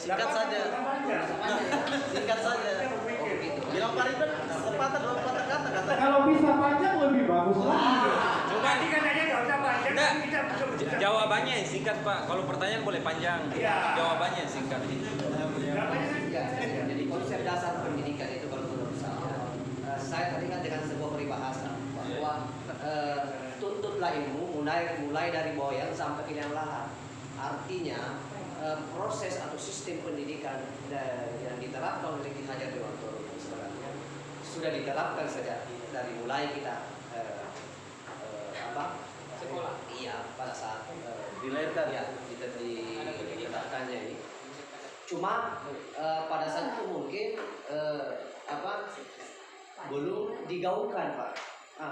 Singkat saja. Singkat saja. Bilang Pak Ridwan sepatah dua patah kata. Kalau bisa panjang lebih bagus lagi. Coba katanya nggak usah panjang. Jawabannya yang singkat Pak. Kalau pertanyaan boleh panjang. Jawabannya yang singkat. Jadi konsep dasar pendidikan itu kalau menurut saya teringat dengan sebuah peribahasa bahwa tuntutlah ilmu mulai dari boyan sampai ke liang lahat. Artinya proses atau sistem pendidikan yang diterapkan oleh Ki Hajar Dewantoro sebenarnya sudah diterapkan sejak dari mulai kita sekolah. Iya, pada saat dilahirkan ya diterapkannya ini. Cuma pada saat itu mungkin belum digaungkan Pak.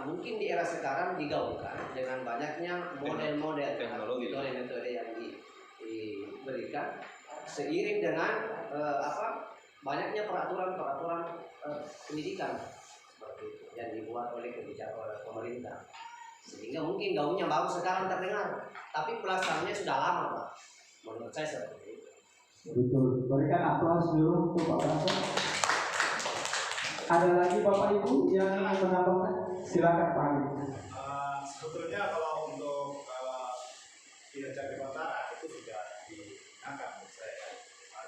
Mungkin di era sekarang digaungkan dengan banyaknya model-model metode yang diberikan seiring dengan banyaknya peraturan pendidikan seperti itu yang dibuat oleh kebijakan pemerintah, sehingga mungkin gaungnya baru sekarang terdengar, tapi pelaksanaannya sudah lama Pak. Menurut saya seperti itu. Betul. Berikan aplaus dulu untuk Pak Praso. Ada lagi Bapak Ibu yang ingin menambahkan? Silakan Pak Ali. Sebetulnya kalau untuk Ki Hajar Dewantara itu sudah diangkat menurut saya.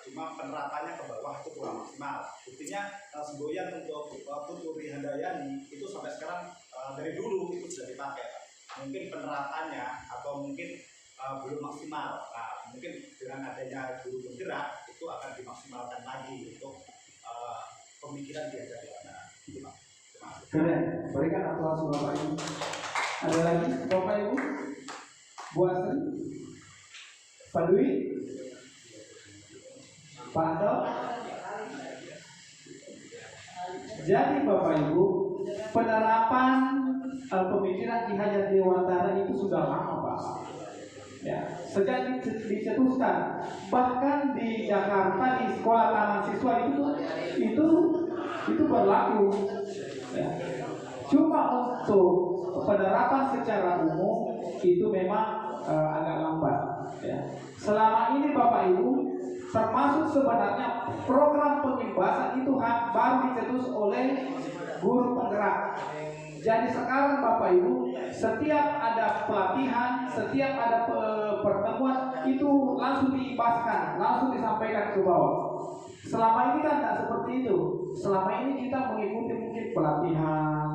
Cuma penerapannya ke bawah itu kurang maksimal. Buktinya semboyan untuk Tuturi Handayani itu sampai sekarang dari dulu itu sudah dipakai. Mungkin penerapannya atau mungkin belum maksimal. Mungkin dengan adanya guru bergerak itu akan dimaksimalkan lagi untuk pemikiran Ki Hajar Dewantara. Keren. Berikan aplaus Bapak Ibu. Ada lagi Bapak Ibu? Bu Asri, Pak Dwi, Pak Anto. Jadi Bapak Ibu, penerapan pemikiran Ki Hajar Dewantara itu sudah lama Pak. Ya, sejak dicetuskan, bahkan di Jakarta di sekolah taman siswa itu berlaku. Ya. Cuma untuk penerapan secara umum itu memang agak lambat. Ya. Selama ini Bapak Ibu, termasuk sebenarnya program pengibasan itu baru dicetus oleh guru penggerak. Jadi sekarang Bapak Ibu, setiap ada pelatihan, setiap ada pertemuan itu langsung diibaskan, langsung disampaikan ke bawah. Selama ini kan tidak seperti itu. Selama ini kita mengikuti mungkin pelatihan,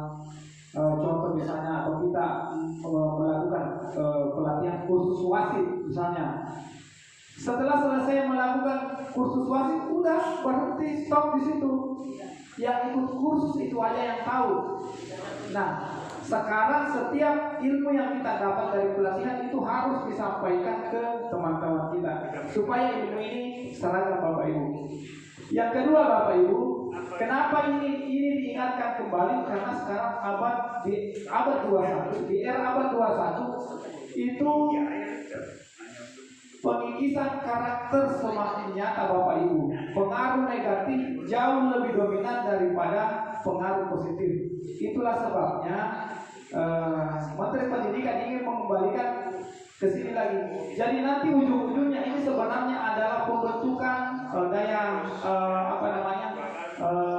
contoh misalnya, atau kita melakukan pelatihan kursus wasit misalnya. Setelah selesai melakukan kursus wasit, udah berhenti, stop di situ. Yang ikut kursus itu aja yang tahu. Nah, sekarang setiap ilmu yang kita dapat dari pelatihan itu harus disampaikan ke teman-teman kita supaya ilmu ini seragam Bapak Ibu. Yang kedua Bapak Ibu, kenapa ini diingatkan kembali? Karena sekarang di abad 21, di era abad 21 itu pengikisan karakter semakin nyata Bapak Ibu. Pengaruh negatif jauh lebih dominan daripada pengaruh positif. Itulah sebabnya Menteri Pendidikan ingin mengembalikan ke sini lagi. Jadi nanti ujung-ujungnya ini sebenarnya adalah pembentukan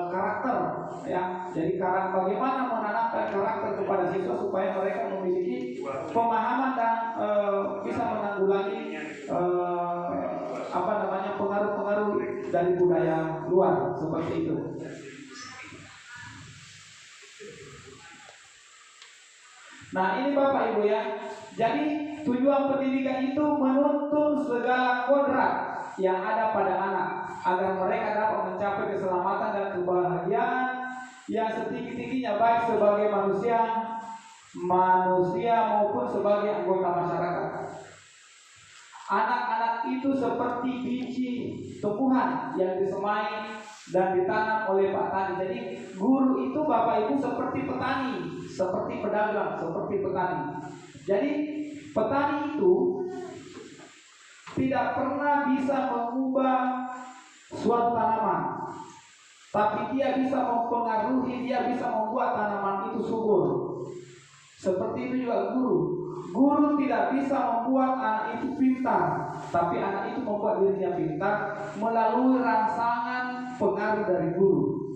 karakter, ya. Jadi bagaimana menanamkan karakter kepada siswa supaya mereka memiliki pemahaman dan bisa menanggulangi pengaruh-pengaruh dari budaya luar seperti itu. Nah ini Bapak Ibu ya. Jadi tujuan pendidikan itu menuntun segala kodrat yang ada pada anak agar mereka dapat mencapai keselamatan dan kebahagiaan yang setinggi-tingginya, baik sebagai manusia maupun sebagai anggota masyarakat. Anak-anak itu seperti biji tumbuhan yang disemai dan ditanam oleh Pak Tani. Jadi guru itu Bapak Ibu seperti petani, seperti pedagang, seperti petani. Jadi petani itu tidak pernah bisa mengubah suatu tanaman, tapi dia bisa mempengaruhi, dia bisa membuat tanaman itu subur. Seperti itu juga guru. Guru tidak bisa membuat anak itu pintar, tapi anak itu membuat dirinya pintar melalui rangsangan pengaruh dari guru,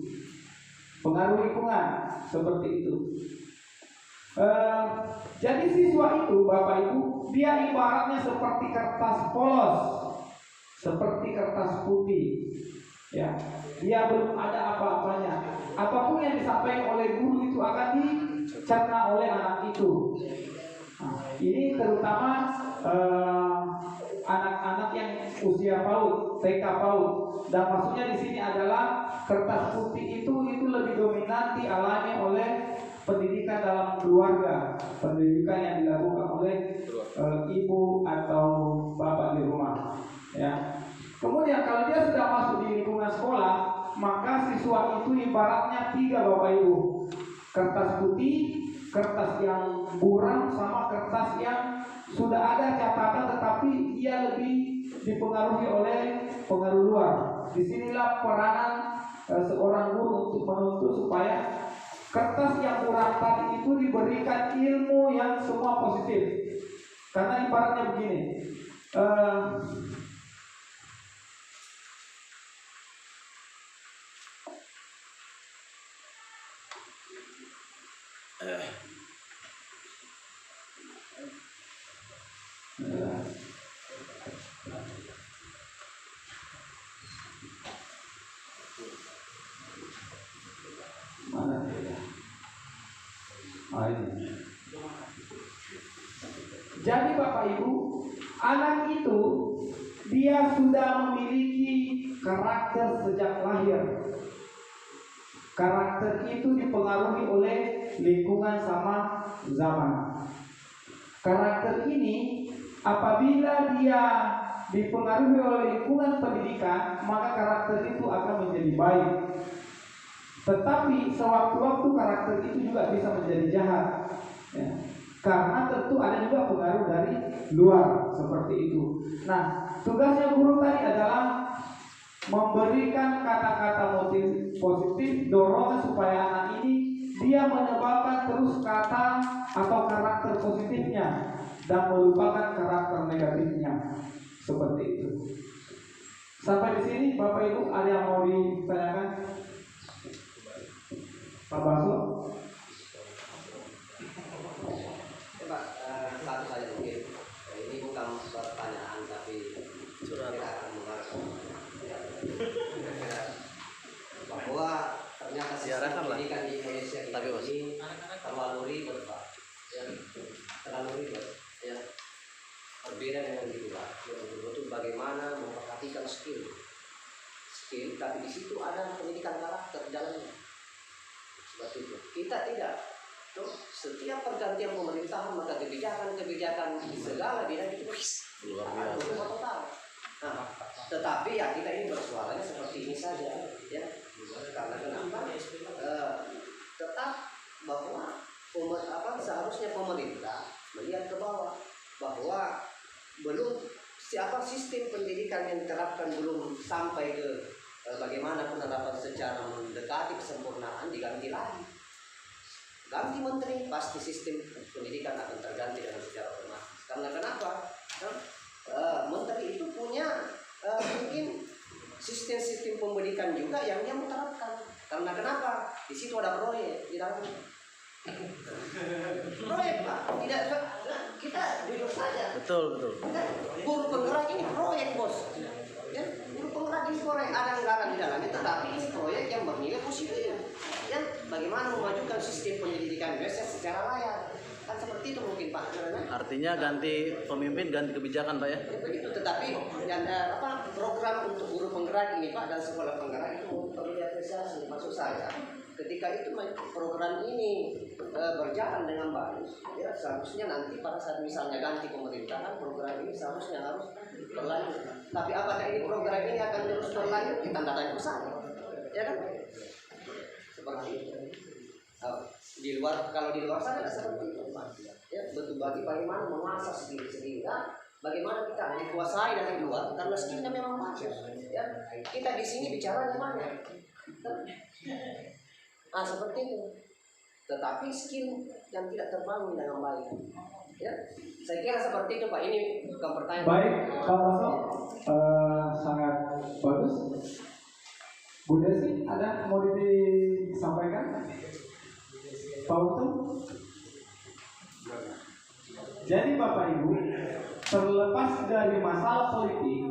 pengaruh lingkungan, seperti itu. Jadi siswa itu, Bapak Ibu, dia ibaratnya seperti kertas polos, seperti kertas putih, ya. Dia belum ada apa-apanya. Apapun yang disampaikan oleh guru itu akan dicerna oleh anak itu. Nah, ini terutama anak-anak yang usia PAUD, TK PAUD. Dan maksudnya di sini adalah kertas putih itu lebih dominan dialami oleh pendidikan dalam keluarga, pendidikan yang dilakukan oleh ibu atau bapak di rumah. Ya. Kemudian kalau dia sudah masuk di lingkungan sekolah, maka siswa itu ibaratnya 3, Bapak Ibu. Kertas putih, kertas yang buram, sama kertas yang sudah ada catatan tetapi dia lebih dipengaruhi oleh pengaruh luar. Disinilah peranan seorang guru untuk menuntut supaya kertas yang buram tadi itu diberikan ilmu yang semua positif. Karena ibaratnya begini, mana dia? Ini. Jadi Bapak Ibu, anak itu dia sudah memiliki karakter sejak lahir. Karakter itu dipengaruhi oleh lingkungan sama zaman. Karakter ini apabila dia dipengaruhi oleh lingkungan pendidikan, maka karakter itu akan menjadi baik. Tetapi sewaktu-waktu karakter itu juga bisa menjadi jahat, ya. Karena tentu ada juga pengaruh dari luar seperti itu. Nah, tugasnya guru tadi adalah memberikan kata-kata motif positif, dorongan supaya anak ini dia menebalkan terus kata atau karakter positifnya dan melupakan karakter negatifnya, seperti itu. Sampai di sini Bapak Ibu ada yang mau ditanyakan? Pak Baso? Coba satu saja mungkin. Ini bukan pertanyaan tapi kita akan membahas bahwa ternyata sistem pendidikan di Indonesia ini terlalu ribet, Pak. Ya, terlalu ribet. Ya. Berbeda dengan di luar. Betul-betul bagaimana memperhatikan skill, tapi di situ ada pendidikan karakter di dalamnya. Seperti itu. Kita tidak. Tuh, setiap pergantian pemerintahan maka kebijakan di segala bidang itu luar biasa. Nah, tetapi ya kita ini bersuaranya seperti ini saja, ya. Karena kenapa? Tetap bahwa seharusnya pemerintah melihat ke bawah bahwa belum sistem pendidikan yang diterapkan belum sampai ke bagaimana penerapan secara mendekati kesempurnaan, diganti lagi. Ganti menteri, pasti sistem pendidikan akan terganti dengan secara otomatis. Karena kenapa? Menteri itu punya mungkin sistem pendidikan juga yang dia menerapkan. Karena kenapa? Di situ ada proyek di dalamnya. Proyek, Pak. Tidak, kita jujur saja. Betul. Guru penggerak ini proyek, Bos. Ya, guru penggerak ini proyek, ada anggaran di dalamnya, tetapi ini proyek yang bernilai positif. Ya, bagaimana memajukan sistem pendidikan Indonesia secara layak. Kan seperti itu mungkin, Pak. Artinya ganti pemimpin, ganti kebijakan, Pak, ya? Begitu, tetapi program untuk guru penggerak ini, Pak, dan sekolah penggerak itu perlu diapresiasi. Maksud saya, ketika itu program ini berjalan dengan bagus, ya seharusnya nanti pada saat misalnya ganti pemerintahan, program ini seharusnya harus berlanjut. Tapi apakah ini program ini akan terus berlanjut? Kita tanda tanya besar, ya kan? Seperti itu. Kalau di luar sana seperti itu, ya betul bagaimana mengasah sehingga bagaimana kita dikuasai dari luar karena skillnya memang bagus. Ya kita di sini bicara di mana? Seperti itu. tetapi skill yang tidak terbangun dengan baik. Ya, saya kira seperti itu Pak. Ini bukan pertanyaan. Baik, Pak Maso, sangat bagus. Bu Desi, ada mau disampaikan? Pak Untung? Jadi Bapak Ibu, terlepas dari masalah politik,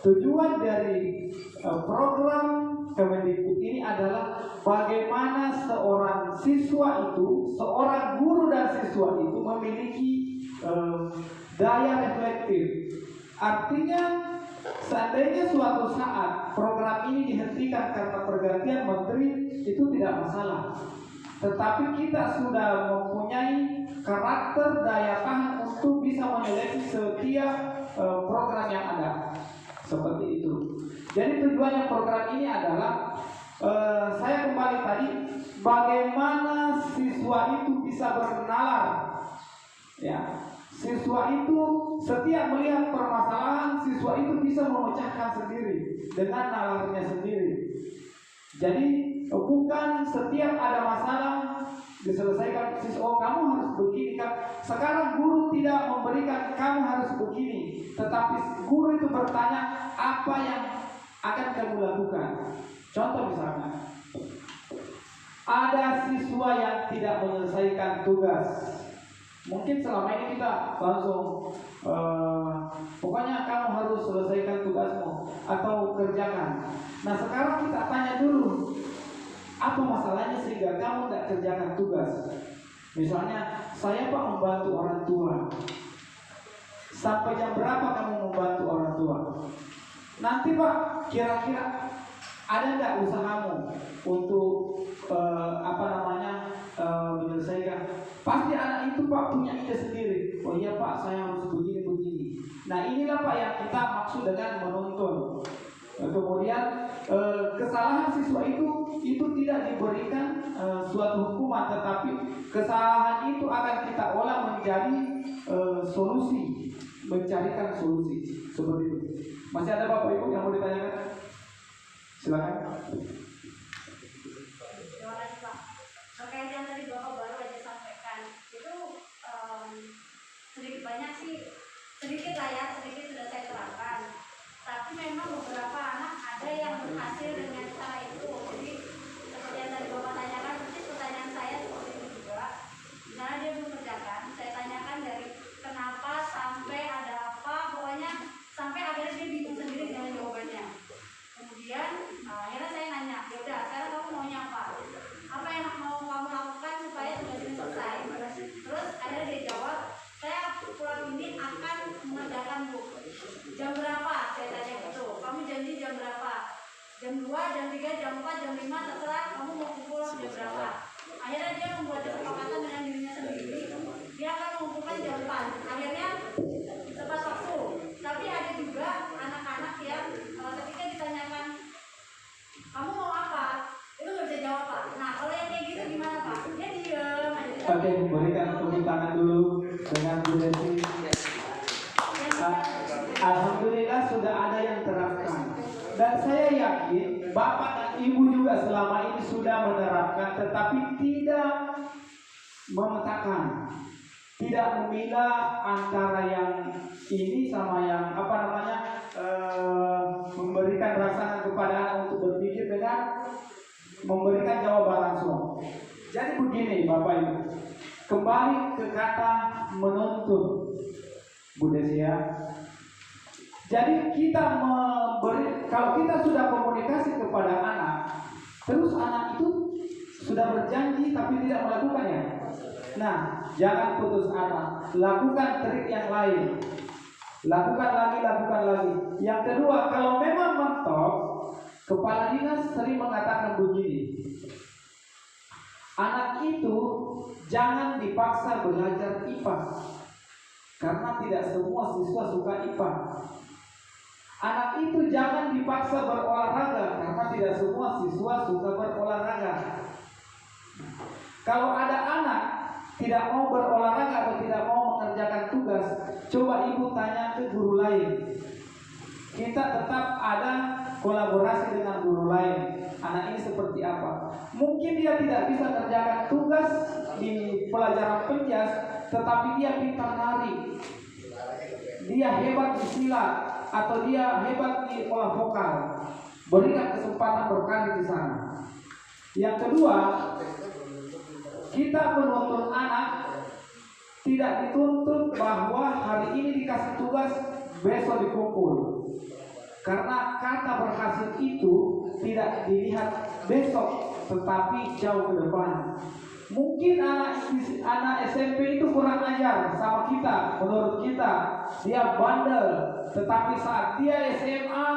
tujuan dari program Kemendikbud ini adalah bagaimana seorang siswa itu, seorang guru dan siswa itu memiliki daya reflektif. Artinya, seandainya suatu saat program ini dihentikan karena pergantian menteri, itu tidak masalah. Tetapi kita sudah mempunyai karakter daya tahan untuk bisa menyeleksi setiap program yang ada. Seperti itu. Jadi tujuannya program ini adalah saya kembali tadi, bagaimana siswa itu bisa bernalar. Ya, siswa itu setiap melihat permasalahan, siswa itu bisa memecahkan sendiri dengan nalarnya sendiri. Jadi bukan setiap ada masalah diselesaikan siswa, kamu harus begini kan. Sekarang guru tidak memberikan kamu harus begini, tetapi guru itu bertanya apa yang akan kamu lakukan. Contoh misalnya, ada siswa yang tidak menyelesaikan tugas. Mungkin selama ini kita langsung pokoknya kamu harus selesaikan tugasmu atau kerjakan. Nah sekarang kita tanya dulu, apa masalahnya sehingga kamu tidak kerjakan tugas? Misalnya, saya Pak membantu orang tua. Sampai jam berapa kamu membantu orang tua? Nanti Pak, kira-kira ada nggak usahamu untuk menyelesaikan? Pasti anak itu Pak punya ide sendiri. Oh iya Pak, saya harus begini. Nah inilah Pak yang kita maksud dengan menuntun. Kemudian kesalahan siswa itu tidak diberikan suatu hukuman, tetapi kesalahan itu akan kita olah menjadi solusi, mencarikan solusi seperti itu. Masih ada Bapak Ibu yang mau ditanyakan? Silakan. Terima kasih Pak. Terkait yang tadi Bapak baru aja sampaikan, itu sedikit banyak sih, sedikit sudah saya terangkan. Tapi memang beberapa anak ada yang berhasil dengan cara itu. Jadi seperti yang tadi Bapak tanyakan, persis pertanyaan saya seperti itu juga. Misalnya dia belum kerjakan, saya tanyakan dari kenapa sampai ada apa, pokoknya sampai akhirnya dia bingung sendiri dengan jawabannya. Kemudian akhirnya saya nanya, yaudah sekarang kamu maunya apa? Apa yang mau kamu lakukan supaya tugas ini selesai? Terus akhirnya dia jawab, saya pulang ini akan mengerjakan Bu. Jam berapa? Saya tanya gitu. Kamu janji jam berapa? Jam 2, jam 3, jam 4, jam 5, terserah kamu mau pulang jam berapa. Akhirnya dia membuat kesepakatan dengan dirinya sendiri. Dia akan mengumpulkan jam 4. Akhirnya tepat waktu. Tapi ada juga anak-anak yang ketika ditanyakan, kamu mau apa? Itu nggak bisa jawab Pak. Nah kalau yang kayak gitu gimana Pak? Dia diem aja. Oke, berikan tepuk tangan dulu dengan Bu Desi. Alhamdulillah sudah ada yang terapkan. Dan saya yakin Bapak dan Ibu juga selama ini sudah menerapkan, tetapi tidak memetakan, tidak memilah antara yang ini sama yang memberikan rasa kepada anak untuk berpikir dengan memberikan jawaban langsung. Jadi begini Bapak Ibu, kembali ke kata menuntun, Bu Desi ya. Jadi kita kalau kita sudah komunikasi kepada anak, terus anak itu sudah berjanji tapi tidak melakukannya. Nah, jangan putus asa, lakukan trik yang lain. Lakukan lagi. Yang kedua, kalau memang mentok, kepala dinas sering mengatakan begini, anak itu jangan dipaksa belajar IPA, karena tidak semua siswa suka IPA. Anak itu jangan dipaksa berolahraga, karena tidak semua siswa suka berolahraga. Kalau ada anak tidak mau berolahraga atau tidak mau mengerjakan tugas, coba ibu tanya ke guru lain. Kita tetap ada kolaborasi dengan guru lain. Anak ini seperti apa? Mungkin dia tidak bisa kerjakan tugas di pelajaran penjas, tetapi dia pintar nari, dia hebat di silat, atau dia hebat di olah vokal. Berikan kesempatan berkarir di sana. Yang kedua, kita menuntut anak tidak dituntut bahwa hari ini dikasih tugas, besok dikumpul. Karena kata berhasil itu tidak dilihat besok, tetapi jauh ke depan. Mungkin anak SMP itu kurang ajar sama kita, menurut kita dia bandel, tetapi saat dia SMA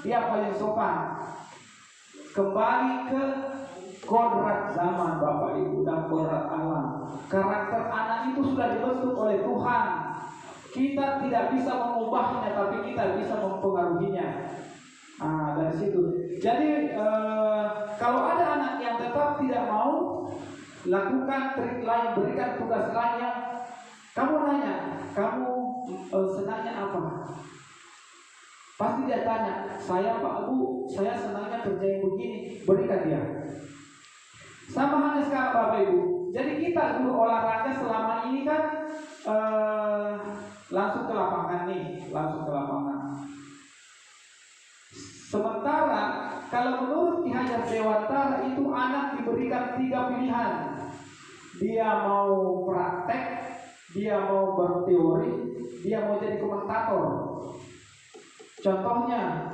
dia paling sopan. Kembali ke kodrat zaman Bapak Ibu dan kodrat alam. Karakter anak itu sudah dibentuk oleh Tuhan. Kita tidak bisa mengubahnya, tapi kita bisa mempengaruhinya. Dari situ. Jadi kalau ada anak yang tetap tidak mau, lakukan trik lain, berikan tugas lain yang kamu nanya, kamu senangnya apa? Pasti dia tanya, saya Pak Bu, saya senangnya kerja yang begini, berikan dia. Sama halnya sekarang Bapak Ibu. Jadi kita guru olahraga selama ini kan langsung ke lapangan nih, langsung ke lapangan. Sementara kalau menurut Ki Hajar Dewantara itu anak diberikan 3 pilihan. Dia mau praktek, dia mau berteori, dia mau jadi komentator. Contohnya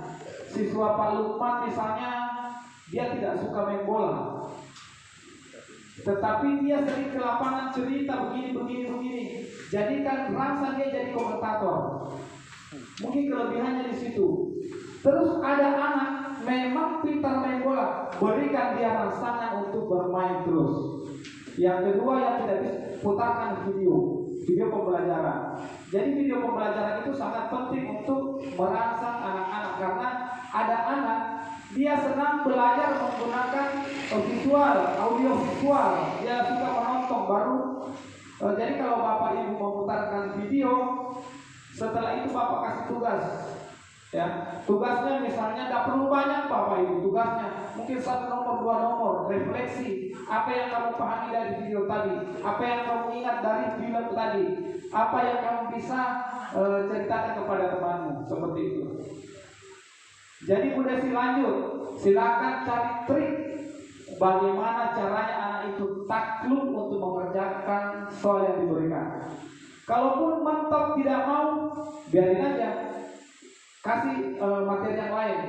siswa Pak Lukman misalnya, dia tidak suka main bola, tetapi dia sering ke lapangan cerita begini. Jadikan rasa dia jadi komentator. Mungkin kelebihannya di situ. Terus ada anak memang pintar main bola, berikan dia rangsangan untuk bermain terus. Yang kedua yang tidak bisa, putarkan video pembelajaran. Jadi video pembelajaran itu sangat penting untuk merangsang anak-anak, karena ada anak dia senang belajar menggunakan visual, audio visual, dia suka menonton baru. Jadi kalau Bapak Ibu memutarkan video, setelah itu Bapak kasih tugas. Ya, tugasnya misalnya tidak perlu banyak Bapak Ibu, tugasnya mungkin 1 nomor, 2 nomor, refleksi apa yang kamu pahami dari video tadi, apa yang kamu ingat dari film tadi, apa yang kamu bisa ceritakan kepada temanmu, seperti itu. Jadi Bu Desi lanjut, silakan cari trik bagaimana caranya anak itu takluk untuk mengerjakan soal yang diberikan. Kalaupun mentok tidak mau, biarin aja, kasih materi yang lain.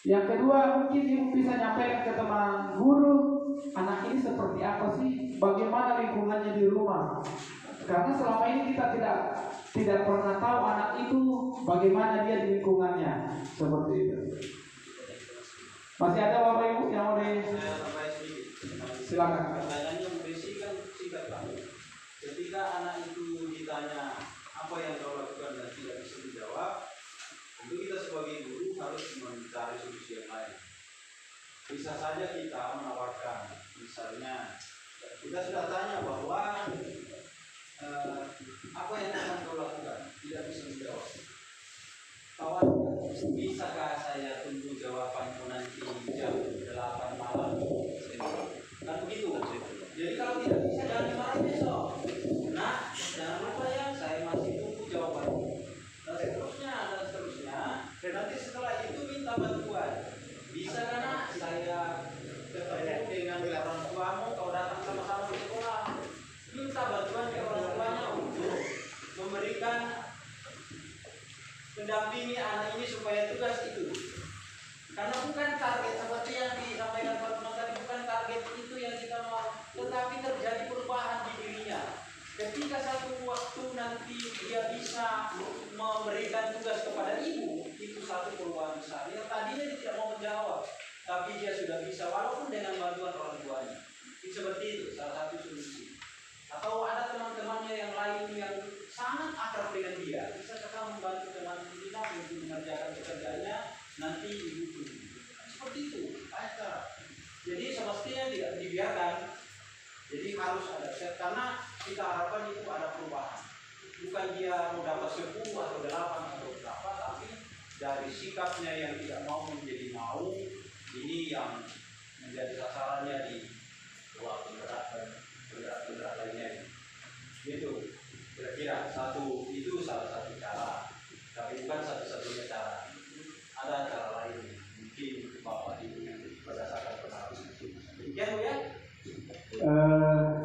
Yang kedua, mungkin ibu bisa nyampaikan ke teman guru, anak ini seperti apa sih, bagaimana lingkungannya di rumah. Karena selama ini kita tidak pernah tahu anak itu bagaimana dia di lingkungannya, seperti itu. Masih ada Bapak Ibu yang mau silakan. Pertanyaannya berisi kan singkat Pak. Ketika anak itu ditanya apa yang kau lakukan dan tidak bisa dijawab, tentu kita sebagai guru harus mencari solusi yang lain. Bisa saja kita menawarkan, misalnya kita sudah tanya bahwa apa yang akan kau lakukan, tidak bisa menjawab. Kawan, bisakah saya tunggu jawabanmu nanti jam 8 malam? Kan begitu. Jadi kalau tidak bisa jangan dimarahin besok. Nah, jangan lupa ya, saya masih tunggu jawabanmu. Dan seterusnya. Nanti setelah itu minta bantuan. Bisa karena saya ketemu dengan orang tuamu, kau datang sama-sama ke sekolah. Minta bantuan ke orang tuanya untuk memberikan mendampingi anak ini supaya tugas itu. Karena bukan target seperti yang disampaikan Pak Teman tadi, bukan target itu yang kita mau, tetapi terjadi perubahan di dirinya. Ketika satu waktu nanti dia bisa memberikan tugas kepada ibu, itu satu perubahan besar. Yang tadinya dia tidak mau menjawab, tapi dia sudah bisa walaupun dengan bantuan orang tuanya. Itu seperti itu, salah satu solusi. Atau ada teman-temannya yang lain yang sangat akrab dengan dia, bisa kita membantu teman kita untuk mengerjakan pekerjaannya, nanti ibu tunggu. Seperti itu, banyak cara. Jadi semestinya tidak dibiarkan. Jadi harus ada set, karena kita harapkan itu ada perubahan. Bukan dia mau dapat 10 atau 8 atau berapa, tapi dari sikapnya yang tidak mau menjadi mau, ini yang menjadi sasarannya di dua penggerak lainnya. Itu kira-kira itu salah satu cara, tapi bukan satu-satunya cara. Ada cara lain, mungkin Bapak Ibu berdasarkan pengalaman. Demikian Bu ya.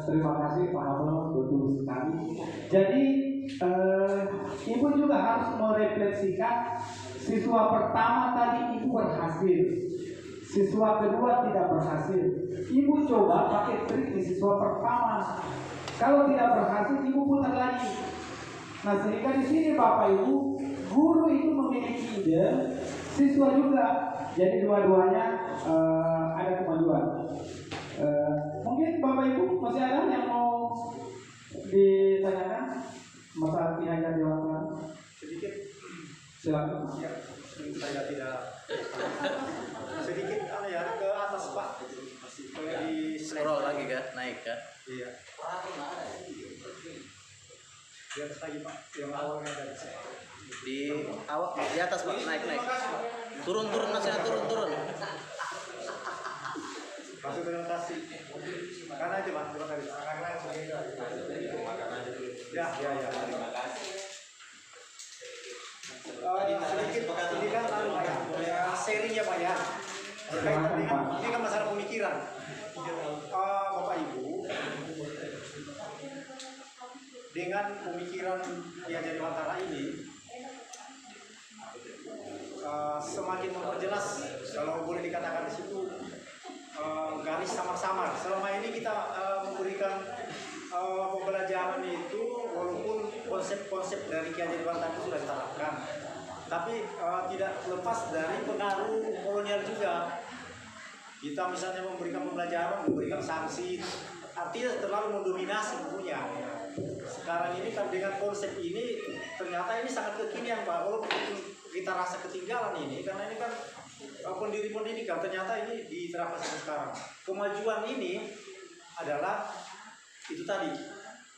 Terima kasih Pak Abel, betul sekali. Jadi Ibu juga harus merefleksikan siswa pertama tadi Ibu berhasil, siswa kedua tidak berhasil. Ibu coba pakai trik di siswa pertama. Kalau tidak berhasil, Ibu putar lagi. Nah, sehingga di sini Bapak Ibu, guru itu memiliki ide, siswa juga. Jadi dua-duanya ada kemajuan. Mungkin Bapak Ibu masih ada yang mau ditanyakan masalah kinerja Dewan? Sedikit. Silakan. Ya, saya tidak sedikit ke atas Pak. Di Scroll lagi kan, naik kan? Iya. Di atas lagi Pak, yang awalnya dari saya. Di atas Pak, naik. Turun masih turun. Masuk dengan kasih. Karena aja Pak, terima kasih. Karena ya. Terima kasih. Sedikit ini kan Pak ya, serinya Pak ya. Ini kan masalah pemikiran. Bapak Ibu, dengan pemikiran yang jadi Wantara ini, semakin memperjelas, kalau boleh dikatakan di situ, garis samar-samar. Selama ini kita memberikan pembelajaran itu, walaupun konsep-konsep dari Ki Hajar Dewantara itu sudah diterapkan, tapi tidak lepas dari pengaruh kolonial juga. Kita misalnya memberikan pembelajaran, memberikan sanksi, artinya terlalu mendominasi bukunya. Sekarang ini kan dengan konsep ini, ternyata ini sangat kekinian Pak. Walaupun kita rasa ketinggalan ini, karena ini kan pendiri pendidikan, ternyata ini diterapkan sampai sekarang. Kemajuan ini adalah itu tadi.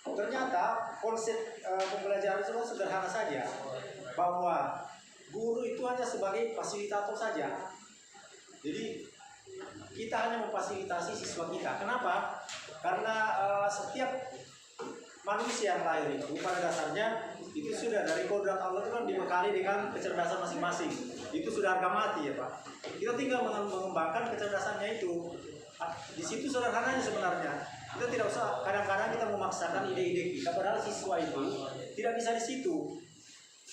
Ternyata konsep pembelajaran itu sederhana saja, bahwa guru itu hanya sebagai fasilitator saja. Jadi kita hanya memfasilitasi siswa kita. Kenapa? Karena setiap manusia yang lahir itu pada dasarnya itu sudah dari kodrat Allah itu kan dibekali dengan kecerdasan masing-masing. Itu sudah harga mati ya Pak. Kita tinggal mengembangkan kecerdasannya itu. Di situ sederhananya sebenarnya. Kita tidak usah kadang-kadang kita memaksakan ide-ide kita, padahal siswa itu tidak bisa di situ.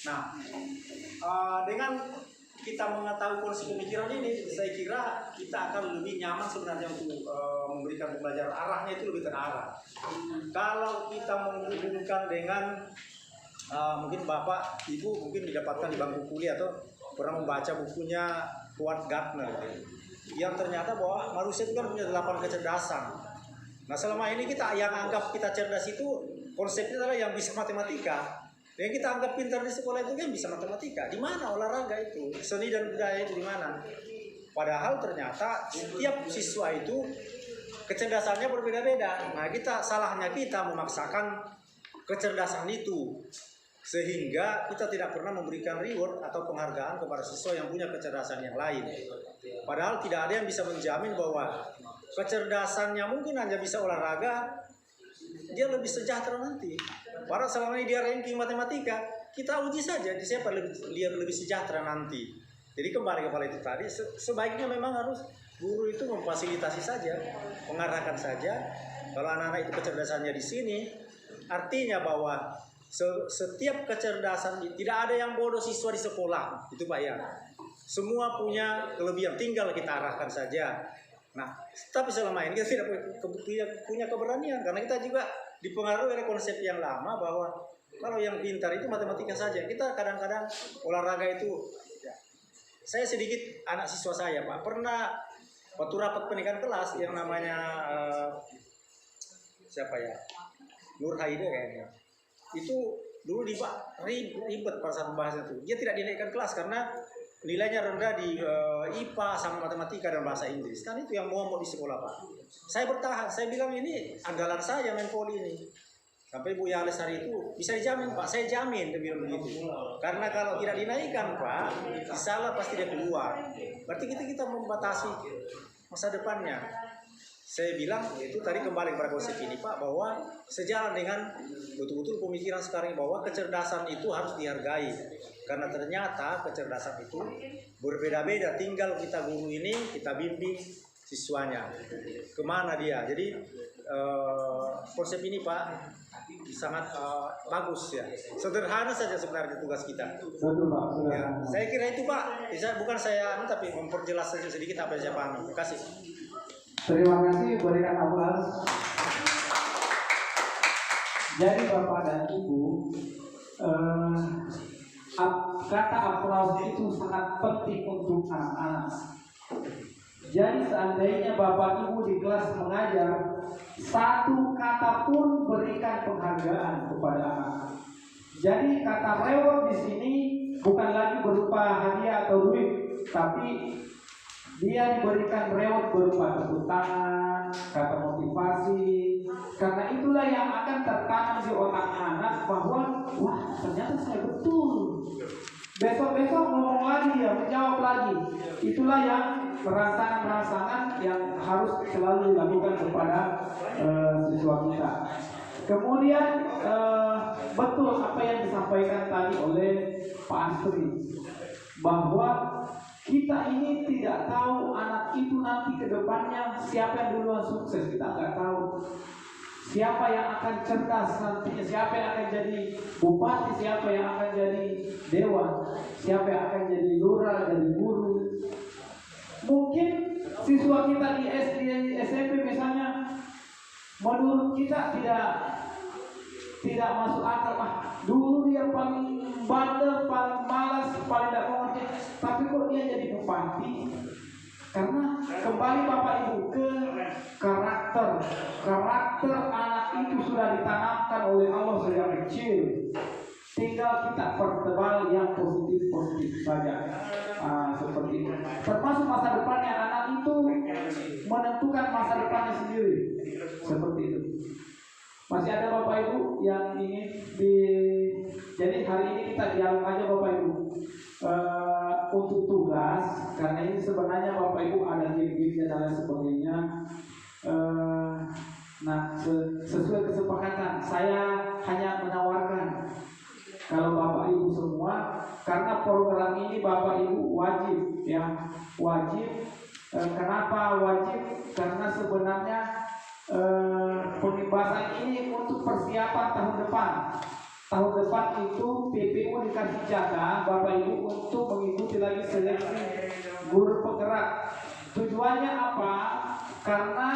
Nah, dengan kita mengetahui konsep pemikiran ini, saya kira kita akan lebih nyaman sebenarnya untuk memberikan pembelajaran. Arahnya itu lebih terarah. Kalau kita menghubungkan dengan mungkin Bapak, Ibu mungkin didapatkan di bangku kuliah atau pernah membaca bukunya Howard Gardner, yang ternyata bahwa manusia itu kan punya 8 kecerdasan. Nah, selama ini kita yang anggap kita cerdas itu konsepnya adalah yang bisa matematika. Yang kita anggap pintar di sekolah itu kan bisa matematika. Di mana olahraga itu? Seni dan budaya itu di mana? Padahal ternyata setiap siswa itu kecerdasannya berbeda-beda. Nah, salahnya kita memaksakan kecerdasan itu, sehingga kita tidak pernah memberikan reward atau penghargaan kepada siswa yang punya kecerdasan yang lain. Padahal tidak ada yang bisa menjamin bahwa kecerdasannya mungkin hanya bisa olahraga, dia lebih sejahtera nanti. Padahal selama ini dia ranking matematika, kita uji saja di siapa dia lebih sejahtera nanti. Jadi kembali kepada itu tadi, sebaiknya memang harus guru itu memfasilitasi saja, mengarahkan saja. Kalau anak-anak itu kecerdasannya di sini, artinya bahwa setiap kecerdasan, tidak ada yang bodoh siswa di sekolah, itu Pak ya. Semua punya kelebihan, tinggal kita arahkan saja. Nah, tapi selama ini kita tidak punya keberanian, karena kita juga dipengaruhi oleh konsep yang lama bahwa kalau yang pintar itu matematika saja. Kita kadang-kadang olahraga itu, ya. Saya sedikit anak siswa saya Pak, pernah waktu rapat pernikahan kelas yang namanya siapa ya, Nur Haida kayaknya, itu dulu ribet pada saat pembahasan itu. Dia tidak dinaikkan kelas karena nilainya rendah di IPA sama matematika dan bahasa Inggris. Kan itu yang mau di sekolah Pak. Saya bertahan, saya bilang ini andalan saya main voli ini. Sampai Bu Yales hari itu bisa dijamin Pak, saya jamin dia bilang begitu. Karena kalau tidak dinaikkan Pak, salah pasti dia keluar. Berarti kita membatasi masa depannya. Saya bilang itu tadi kembali kepada konsep ini Pak, bahwa sejalan dengan betul-betul pemikiran sekarang bahwa kecerdasan itu harus dihargai. Karena ternyata kecerdasan itu berbeda-beda, tinggal kita guru ini, kita bimbing siswanya kemana dia. Jadi konsep ini Pak sangat bagus ya. Sederhana saja sebenarnya tugas kita. Betul Pak. Ya, saya kira itu Pak. Bukan saya tapi memperjelas saja sedikit apa yang saya pahami. Terima kasih. Terima kasih, berikan aplaus. Jadi Bapak dan Ibu, kata aplaus itu sangat penting untuk anak-anak. Jadi seandainya Bapak Ibu di kelas mengajar, satu kata pun berikan penghargaan kepada anak. Jadi kata reward di sini bukan lagi berupa hadiah atau duit, tapi dia diberikan reward berupa tepuk tangan, kata motivasi. Karena itulah yang akan tertanam di otak anak bahwa wah ternyata saya betul. Besok-besok ngomong lagi ya, menjawab lagi. Itulah yang rangsangan-rangsangan yang harus selalu dilakukan kepada siswa kita. Kemudian betul apa yang disampaikan tadi oleh Pak Astri, bahwa kita ini tidak tahu anak itu nanti ke depannya siapa yang duluan sukses, kita nggak tahu. Siapa yang akan cerdas nantinya, siapa yang akan jadi bupati, siapa yang akan jadi dewan, siapa yang akan jadi lurah, jadi guru. Mungkin siswa kita di SD, SMP misalnya, menurut kita tidak masuk akal. Dulu dia paling bandel, paling malas, paling tidak mengerti, tapi kok dia jadi bupati? Karena kembali Bapak Ibu ke karakter anak itu sudah ditanamkan oleh Allah sejak kecil. Tinggal kita pertebal yang positif saja. Seperti itu. Termasuk masa depannya anak itu menentukan masa depannya sendiri. Seperti itu. Masih ada Bapak Ibu yang ingin jadi hari ini kita dialog aja Bapak Ibu. Untuk tugas, karena ini sebenarnya Bapak Ibu ada game-game dan lain sebagainya. Sesuai kesepakatan saya hanya menawarkan kalau Bapak Ibu semua, karena program ini Bapak Ibu wajib ya, wajib. Kenapa wajib? Karena sebenarnya pembebasan ini untuk persiapan tahun depan. Tahun depan itu PPU dikasih jatah Bapak Ibu untuk mengikuti lagi seleksi guru penggerak. Tujuannya apa? Karena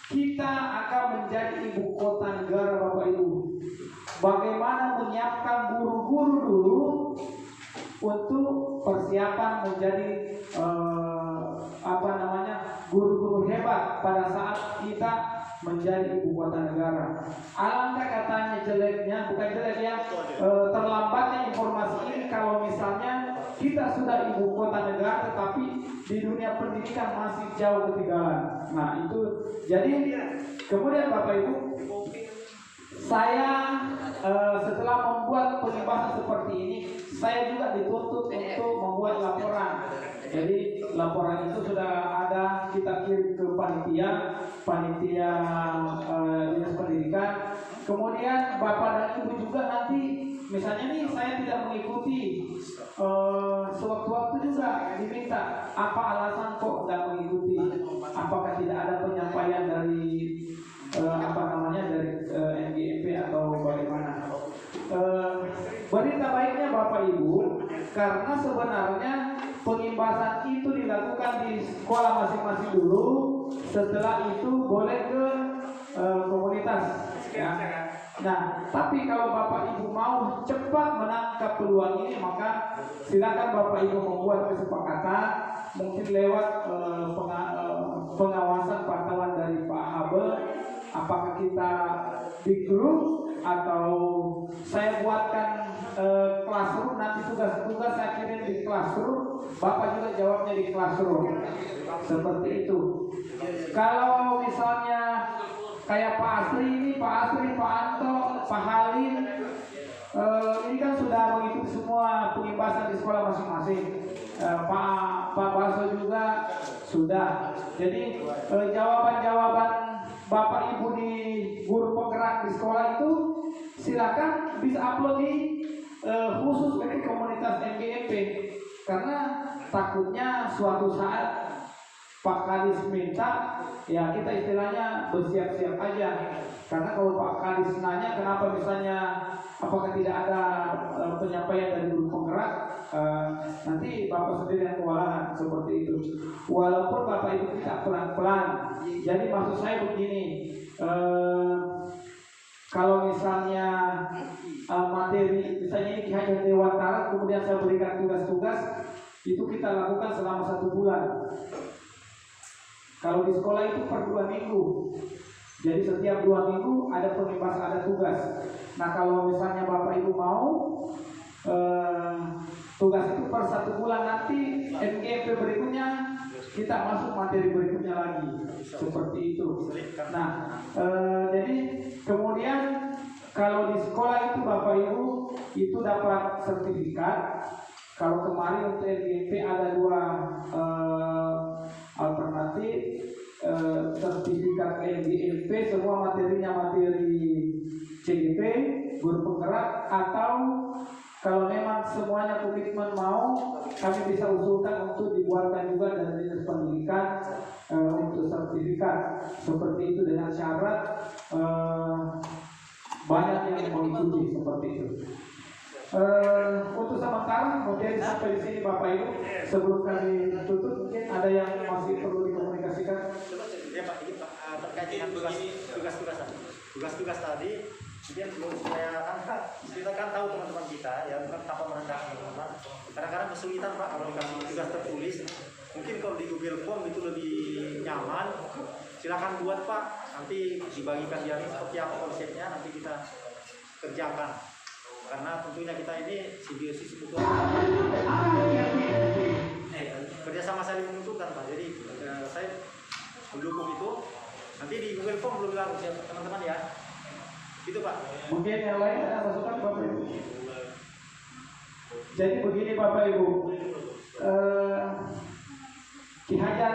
kita akan menjadi ibu kota negara Bapak Ibu. Bagaimana menyiapkan guru-guru dulu untuk persiapan menjadi guru-guru hebat pada saat kita menjadi ibu kota negara. Alangkah katanya jeleknya, bukan jelek ya, terlambatnya informasi ini kalau misalnya kita sudah ibu kota negara tetapi di dunia pendidikan masih jauh ketinggalan. Nah itu jadi kemudian Bapak Ibu, saya setelah membuat penjelasan seperti ini, saya juga dituntut untuk membuat laporan. Jadi laporan itu sudah ada, kita kirim ke panitia dinas pendidikan. Kemudian Bapak dan Ibu juga nanti, misalnya nih saya tidak mengikuti, sewaktu-waktu juga diminta apa alasan kok tidak mengikuti, apakah tidak ada penyampaian dari dari NGMP atau bagaimana. Berita baiknya Bapak Ibu, karena sebenarnya pengimbasan itu dilakukan di sekolah masing-masing dulu, setelah itu boleh ke komunitas ya. Nah, tapi kalau Bapak Ibu mau cepat menangkap peluang ini, maka silakan Bapak Ibu membuat kesepakatan, mungkin lewat pengawasan pantauan dari Pak Habel. Apakah kita di grup atau saya buatkan classroom, nanti tugas-tugas saya kirim di classroom, Bapak juga jawabnya di classroom. Seperti itu. Kalau misalnya kayak Pak Asri ini, Pak Anto, Pak Halim, ini kan sudah mengikuti semua pengimbasan di sekolah masing-masing. Pak Baso juga sudah. Jadi jawaban-jawaban Bapak Ibu di guru penggerak di sekolah itu silakan bisa upload di khusus untuk komunitas MGMP, karena takutnya suatu saat Pak Kadis minta, ya kita istilahnya bersiap-siap aja. Karena kalau Pak Kadis nanya kenapa misalnya apakah tidak ada penyampaian dari guru penggerak, nanti Bapak sendiri yang kewalahan seperti itu. Walaupun Bapak Ibu tidak pelan-pelan. Jadi maksud saya begini, kalau misalnya materi, misalnya ini Ki Hajar Dewantara, kemudian saya berikan tugas-tugas, itu kita lakukan selama 1 bulan. Kalau di sekolah itu per 2 minggu. Jadi setiap 2 minggu ada pengimbasan, ada tugas. Nah kalau misalnya Bapak Ibu mau tugas itu per 1 bulan, nanti MGP berikutnya kita masuk materi berikutnya lagi. Seperti itu. Nah jadi kemudian kalau di sekolah itu Bapak Ibu itu dapat sertifikat. Kalau kemarin untuk MGP ada 2 alternatif, sertifikat MGMP, semua materinya materi CGP, guru penggerak, atau kalau memang semuanya komitmen mau, kami bisa usulkan untuk dibuatkan juga dari Dinas Pendidikan untuk sertifikat seperti itu, dengan syarat banyak yang mengikuti seperti itu. Untuk sementara mungkin sampai di sini Bapak Ibu. Sebelum kami tutup, mungkin ada yang masih perlu dikomunikasikan. Ya Pak, ini Pak terkait dengan tugas-tugas tadi, mungkin supaya kita kan tahu teman-teman kita ya, bukan tanpa merendahkan teman-teman. Kadang-kadang kesulitan Pak kalau dikasih tugas tertulis. Mungkin kalau di Google Form itu lebih nyaman. Silakan buat Pak, nanti dibagikan dia seperti apa konsepnya, nanti kita kerjakan. Karena tentunya kita ini simbiosis sebetulnya kerjasama saling menguntungkan Pak. Jadi saya mendukung itu. Nanti di Google Form belum lalu teman-teman ya. Gitu Pak. Mungkin yang lain ada masukan Bapak Ibu. Jadi begini Bapak Ibu, Ki Hajar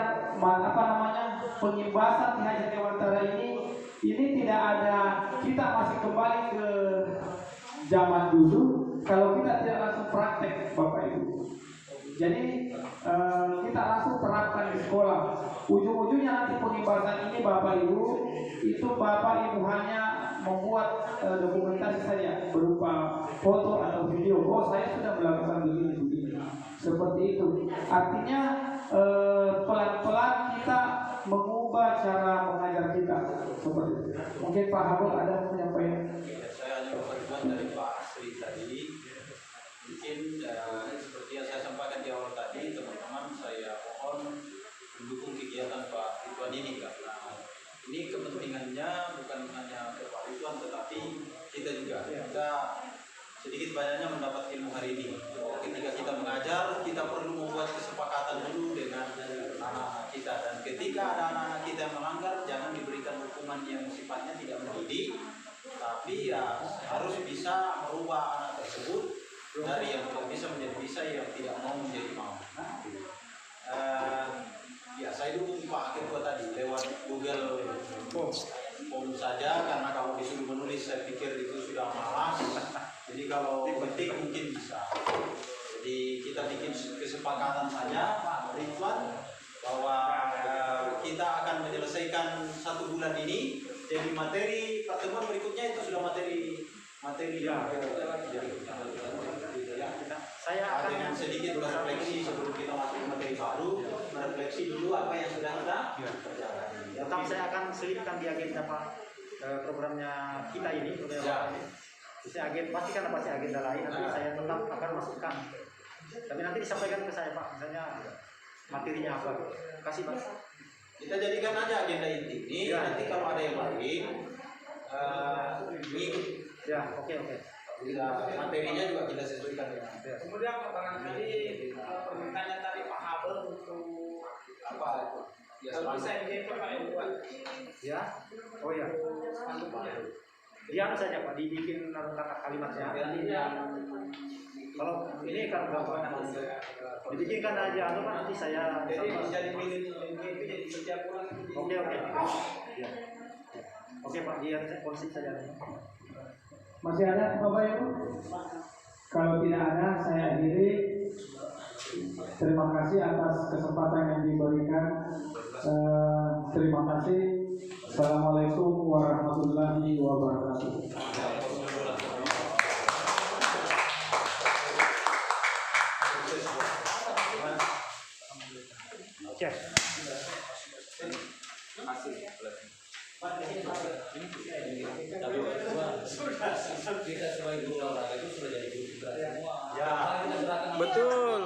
pengimbasan Ki Hajar Dewantara ini tidak ada, kita masih kembali ke zaman dulu kalau kita tidak langsung praktek Bapak Ibu. Jadi kita langsung terapkan di sekolah. Ujung-ujungnya nanti pengimbasan ini Bapak Ibu, itu Bapak Ibu hanya membuat dokumentasi saja berupa foto atau video. Oh saya sudah melakukan begini. Seperti itu. Artinya pelan-pelan kita mengubah cara mengajar kita. Seperti itu. Mungkin Pak Habib ada penyampaian. Saya hanya berpesan dari Pak Asri tadi. Mungkin seperti yang saya sampaikan di awal tadi, teman-teman saya mohon mendukung kegiatan Pak Ridwan ini, karena ini kepentingannya bukan hanya Pak Ridwan tetapi kita juga. Kita sedikit banyaknya mendapat ilmu hari ini. Ketika kita mengajar, kita perlu membuat kesepakatan dulu dengan anak-anak kita, dan ketika ada anak-anak kita yang melanggar, jangan diberikan hukuman yang sifatnya tidak mendidik, tapi ya harus bisa merubah anak tersebut dari yang tidak bisa menjadi bisa, yang tidak mau menjadi mau. Ya saya dukung Pak Ketua tadi lewat Google Form saja, karena kalau disuruh menulis saya pikir itu sudah malas. Jadi kalau ketik mungkin bisa. Jadi kita bikin kesepakatan saja Pak Ridwan bahwa kita akan menyelesaikan 1 bulan ini. Jadi materi pertemuan berikutnya itu sudah materi ya. Saya akan dengan sedikit refleksi sebelum kita masuk ke materi baru, merefleksi dulu apa yang sudah kita kerjakan. Tetap saya akan selipkan di agenda Pak programnya kita ini. Bisa pasti agenda lain, nanti saya tetap akan masukkan. Tapi nanti disampaikan ke saya Pak, misalnya materinya apa. Kasih Pak. Kita jadikan aja agenda inti ini, nanti kalau ada yang lain mengikut. Ya, oke. Materinya juga kita sesuaikan dengan. Kemudian barangkali permintaannya tadi Pak Habel untuk apa itu? Kalau saya ini Pak yang buat. Ya. Oh ya. Diam saja Pak, dibikin kata kalimatnya. Kalau ini kan dibikinkan aja, atau kan nanti saya. Jadi bisa dipilih itu jadi setiap bulan. Oke. Ya. Oke Pak, dia konsep saja. Masih ada Bapak Ibu? Kalau tidak ada, saya akhiri. Terima kasih atas kesempatan yang diberikan. Terima kasih. Assalamualaikum warahmatullahi wabarakatuh. Oke. Kita sebagai guru olahraga itu sudah jadi guru semua. Ya. Kita gerakan Betul.